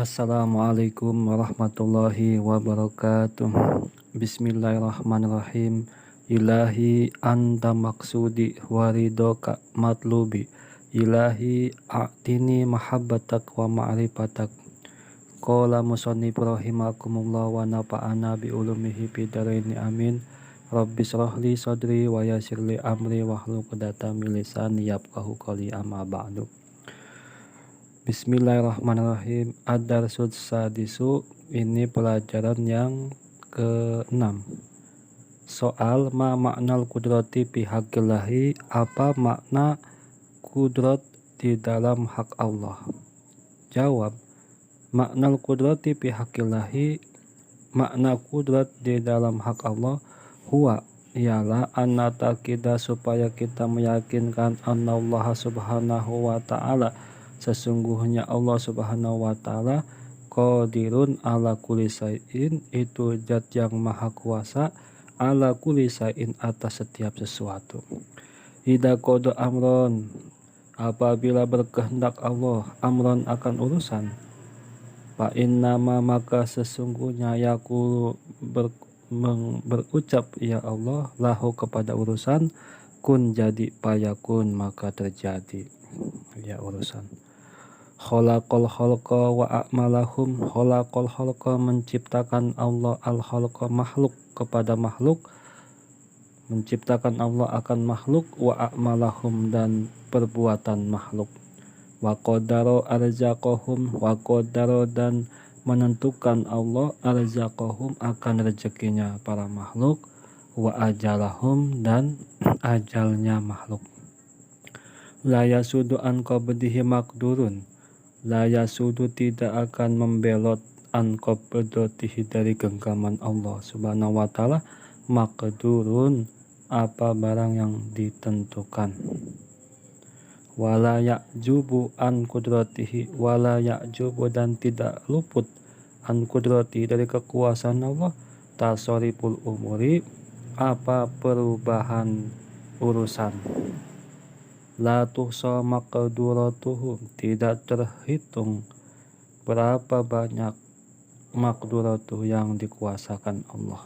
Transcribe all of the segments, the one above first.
Assalamualaikum warahmatullahi wabarakatuh. Bismillahirrahmanirrahim. Ilahi anta maksudi waridoka matlubi. Ilahi a'tini mahabbatak wa ma'rifatak. Qala musannif rahimakumullah wa nafa'ana bi ulumihi bidaraini amin. Rabbi shrahli sadri wa yassirli amri wahlul 'uqdatam min lisani yafqahu qawli amma ba'du. Bismillahirrahmanirrahim. Ad-darsud sadisu, ini pelajaran yang ke-6. Soal ma maknal kudrati fi haqqillahi, apa makna kudrat di dalam hak Allah? Jawab, maknal kudrati fi haqqillahi, makna kudrat di dalam hak Allah, huwa ialah annata kita supaya kita meyakinkan annallaha subhanahu wa ta'ala, sesungguhnya Allah subhanahu wa ta'ala qadirun ala kulli syai'in, itu zat yang maha kuasa, ala kulli syai'in atas setiap sesuatu. Idza qada amron, apabila berkehendak Allah amron akan urusan, fa innama maka sesungguhnya yaqulu berucap ya Allah lahu kepada urusan, kun jadi payakun maka terjadi ya urusan. Khalaqal khalqa wa a'malahum, khalaqal khalqa menciptakan Allah al khalqa makhluk kepada makhluk, menciptakan Allah akan makhluk, wa a'malahum dan perbuatan makhluk, wa qaddara arzaqahum, wa qaddara dan menentukan Allah arzaqahum akan rezekinya para makhluk, wa ajalahum dan ajalnya makhluk. La yasudu an qabdihi maqdurun, la yasudu tidak akan membelot an qabdatihi dari genggaman Allah subhanahu wa ta'ala, maqdurun apa barang yang ditentukan. Wala ya'jubu an kudratihi, wala ya'jubu dan tidak luput an kudratihi dari kekuasaan Allah, tasariful umuri apa perubahan urusan. La tuhsa maqduratuhu, tidak terhitung berapa banyak maqduratuhu yang dikuasakan Allah.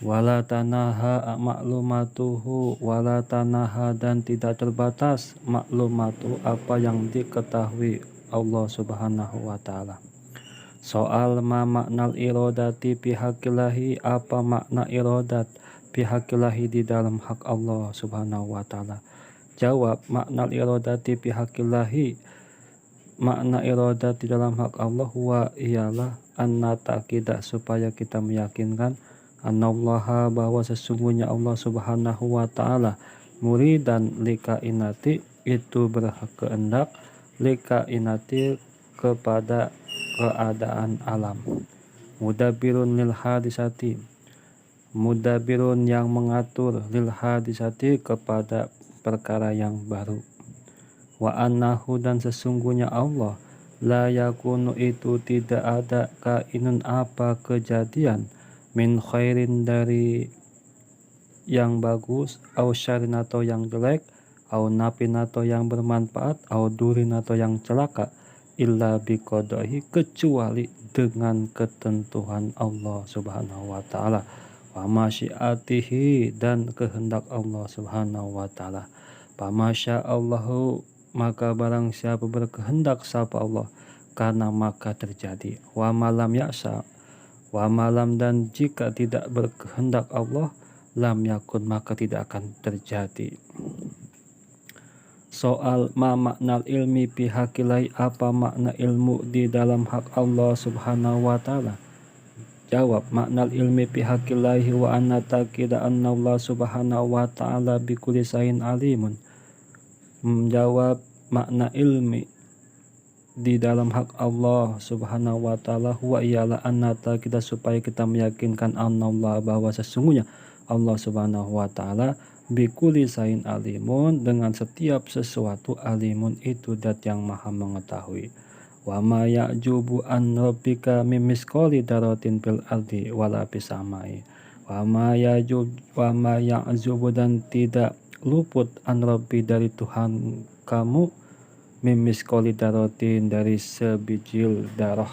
Wala tanaha maklumatuhu, wala tanaha dan tidak terbatas maklumatu apa yang diketahui Allah subhanahu wa ta'ala. Soal ma maknal irodati bihaqqillahi, apa makna irodat bihaqqillahi di dalam hak Allah subhanahu wa ta'ala? Jawab, maknal irodati bihaqqillahi, makna irodat di dalam hak Allah, wa ialah anna taqidah supaya kita meyakinkan annallaha bahwa sesungguhnya Allah subhanahu wa ta'ala muridan lika inati, itu berkehendak lika inati kepada keadaan alam. Mudabbirun lil hadisati, mudabbirun yang mengatur, lil hadisati kepada perkara yang baru. Wa annahu dan sesungguhnya Allah la yakunu itu tidak ada kainun apa kejadian, min khairin dari yang bagus, au syarrin atau yang jelek, au nafin atau yang bermanfaat, au durin atau yang celaka, illa biqadahi kecuali dengan ketentuan Allah subhanahu wa ta'ala, wa masyiatihi dan kehendak Allah subhanahu wa ta'ala. Pamasya Allahu maka barang siapa berkehendak sapa Allah, karena maka terjadi. Wa malam ya'sa, wa malam dan jika tidak berkehendak Allah, lam yakun maka tidak akan terjadi. Soal ma maknal ilmi bihaqqillahi, apa makna ilmu di dalam hak Allah subhanahu wa ta'ala? Jawab, maknal ilmi bihaqqillahi wa anna taqida anna Allah subhanahu wa ta'ala bikulli syai'in alimun. Menjawab, makna ilmi di dalam hak Allah subhanahu wa ta'ala, huwa ialah anna taqida supaya kita meyakinkan anna Allah bahwa sesungguhnya Allah subhanahu wa ta'ala bikulli syai'in alimun, dengan setiap sesuatu, alimun itu dat yang maha mengetahui. Wa ma ya'jubu an rabbika mim misqali daratin fil ardi wala fis samai. Wa ma ya'jubu dan tidak luput an rabbi dari Tuhan kamu mimis kolidarotin dari sebijil darah,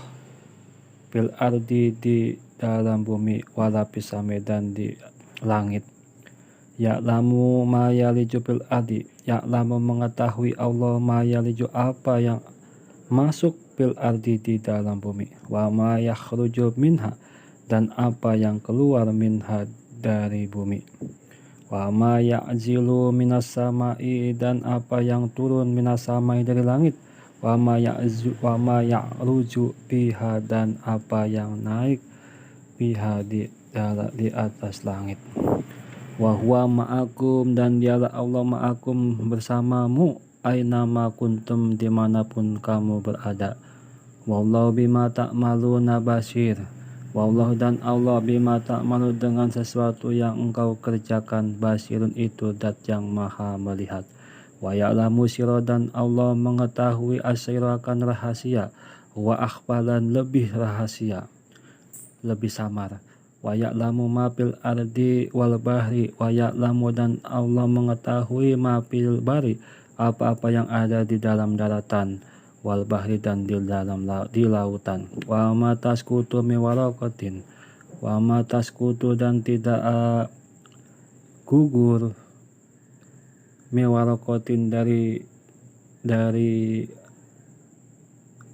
fil ardi di dalam bumi, walapis dan di langit. Ya'lamu ma yaliju fil ardi, ya'lamu mengetahui Allah ma yaliju apa yang masuk fil ardi di dalam bumi, wa ma yakhruju minha dan apa yang keluar minha dari bumi, wa ma ya'zilu minas samai dan apa yang turun minas samai dari langit, wa ma ya'ruju biha dan apa yang naik biha di atas langit. Wa huwa ma'akum dan dialah Allah ma'akum bersamamu, ainama kuntum dimanapun kamu berada. Wallahu bima ta'maluna basir. Wallahu dan Allah bima ta'malu dengan sesuatu yang engkau kerjakan, basirun itu dat yang maha melihat. Wa ya'lamu sirra dan Allah mengetahui asyirra akan rahasia, wa akhfalan lebih rahasia, lebih samar. Wa ya'lamu ma fil ardi wal bahri, wa ya'lamu dan Allah mengetahui ma fil bari apa-apa yang ada di dalam daratan, wal bahri dan di lautan. Wa ma tasqutu min waraqatin, wa ma tasqutu dan tidak gugur min waraqatin dari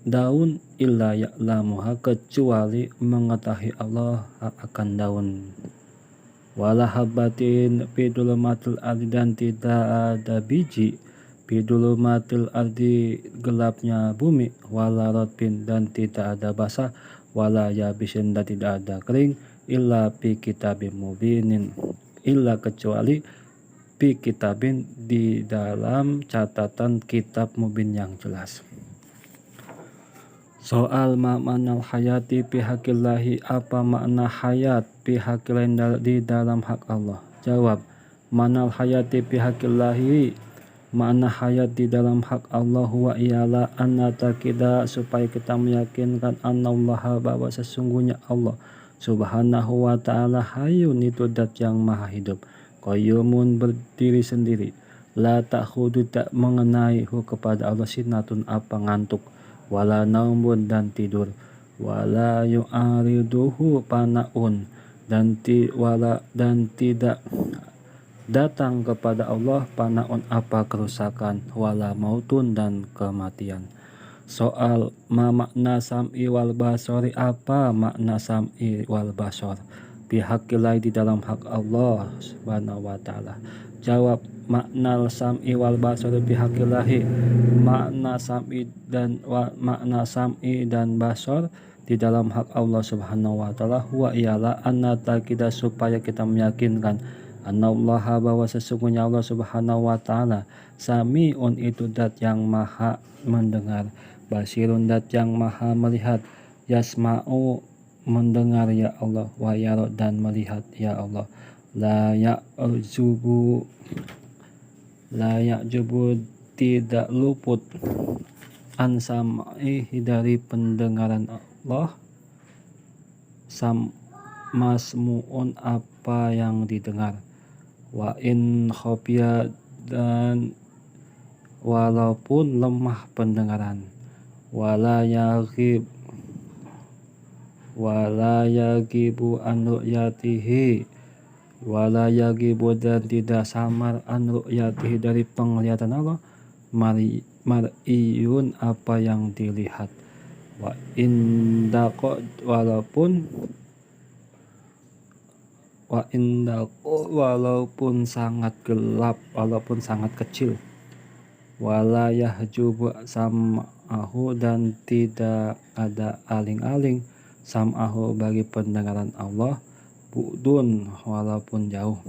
daun, illa ya'lamuha kecuali mengetahui Allah akan daun. Wala habatin fi dhulumatil ardi dan tidak ada biji fi dhulumatil ardi gelapnya bumi, wala rotbin dan tidak ada basah, wala yabisin dan tidak ada kering, illa fi kitabim mubinin, illa kecuali fi kitabin di dalam catatan kitab mubin yang jelas. Soal makna hayati fi haqillahi, apa makna hayat fi haqillahi di dalam hak Allah? Jawab, makna hayati fi haqillahi, makna hayat di dalam hak Allah wa ialah annatakida supaya kita meyakinkan annallaha bahwa sesungguhnya Allah subhanahu wa ta'ala hayyun itu dat yang maha hidup, qayyumun berdiri sendiri, la ta'khudu tak mengenai kepada Allah sinatun apa ngantuk, wala naumun dan tidur, wala yu'ariduhu panaun dan tidak datang kepada Allah panaun apa kerusakan, wala mautun dan kematian. Soal ma makna sam'i wal basori, apa makna sam'i wal basor bihaqilai di dalam hak Allah subhanahu wa ta'ala? Jawab, makna sam'i wal basori bihaqillahi, makna sam'i dan basor di dalam hak Allah subhanahu wa ta'ala huwa ialah annatakida supaya kita meyakinkan anallaha bahwa sesungguhnya Allah subhanahu wa ta'ala sami'un itu dat yang maha mendengar, basirun dat yang maha melihat, yasma'u mendengar ya Allah, wa yara dan melihat ya Allah, la ya'jubu tidak luput an sam'ihi dari pendengaran Allah, masmu'un apa yang didengar, wa in khofya dan walaupun lemah pendengaran, wala yagibu an ru'yatihi, wala yagibu dan tidak samar an ru'yatihi dari penglihatan Allah, mar'iyun apa yang dilihat, wa indaqo walaupun sangat gelap, walaupun sangat kecil, wala yahjubu sam'ahu dan tidak ada aling-aling sam'ahu bagi pendengaran Allah, bu'dun walaupun jauh,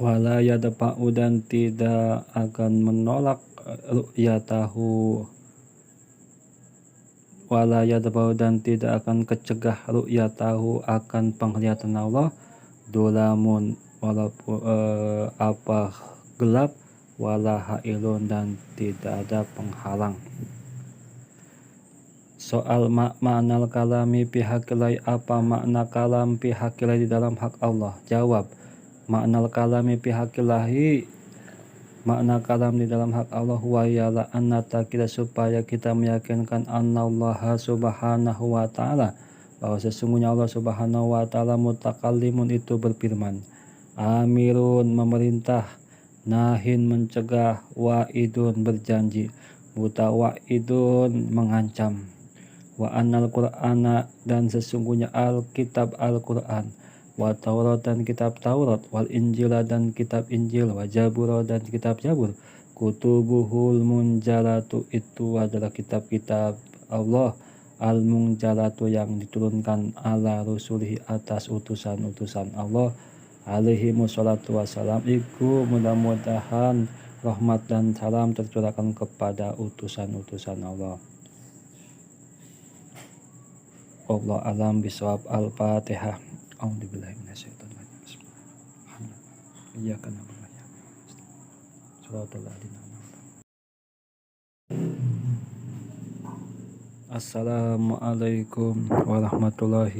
wala yadfa'u dan tidak akan menolak ru'yatahu, wala yadfa'u dan tidak akan kecegah ru'yatahu akan penglihatan Allah, dolamun walaupun apa gelap, wala hailun dan tidak ada penghalang. Soal makna kalami fi haqqillah, apa makna kalam fi haqqillah di dalam hak Allah? Jawab, Makna kalami fi haqqillahi, makna kalam di dalam hak Allah wa ya'la annata kita supaya kita meyakinkan annallaha subhanahu wa ta'ala, bahwa sesungguhnya Allah subhanahu wa ta'ala mutakallimun itu berfirman, amirun memerintah, nahin mencegah, wa'idun berjanji, mutawa'idun mengancam, wa annal qur'ana dan sesungguhnya alkitab Al-Qur'an, wa Taurat dan kitab Taurat, wal Injila dan kitab Injil, wa Jabura dan kitab Jabur, kutubuhul munjalatu itu adalah kitab-kitab Allah al-munjalatu yang diturunkan ala rusulihi atas utusan-utusan Allah alaihi wassalatu wassalam. Iku mudah-mudahan rahmat dan salam tercurahkan kepada utusan-utusan Allah. Allah alam bisawab. Al-Fatihah. A'udzubillahi minasyaitonir rajim. Bismillahirrahmanirrahim. Iyyaka na'budu wa iyyaka nasta'in. Shiratal ladzina an'amta 'alaihim. Assalamualaikum warahmatullahi